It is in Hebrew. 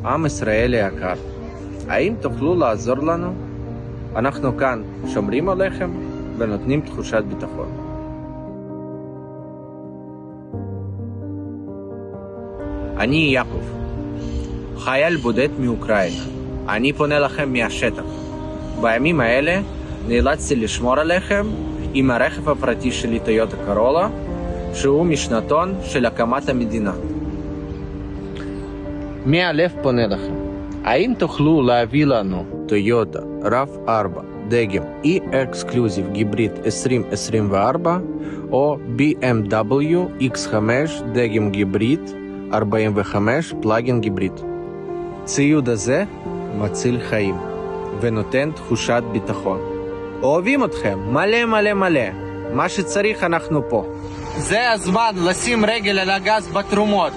עם ישראל היקר, האם תוכלו לעזור לנו? אנחנו כאן שומרים עליכם ונותנים תחושת ביטחון. אני יעקב, חייל בודד מאוקראינה. אני פונה לכם מהשטח. בימים האלה נאלצתי לשמור עליכם עם הרכב הפרטי שלי טויוטה קורולה, שהוא משנתון של הקמת המדינה. מהלב פונה לכם. האם תוכלו להביא לנו טויוטה RAV4 דגם E-Exclusive היבריד 2024 או BMW X5 דגם היבריד 45 פלאגין היבריד? ציוד הזה מציל חיים ונותן תחושת ביטחון. אוהבים אתכם מלא מלא מלא. מה שצריך אנחנו פה. זה הזמן לשים רגל על הגז בתרומות.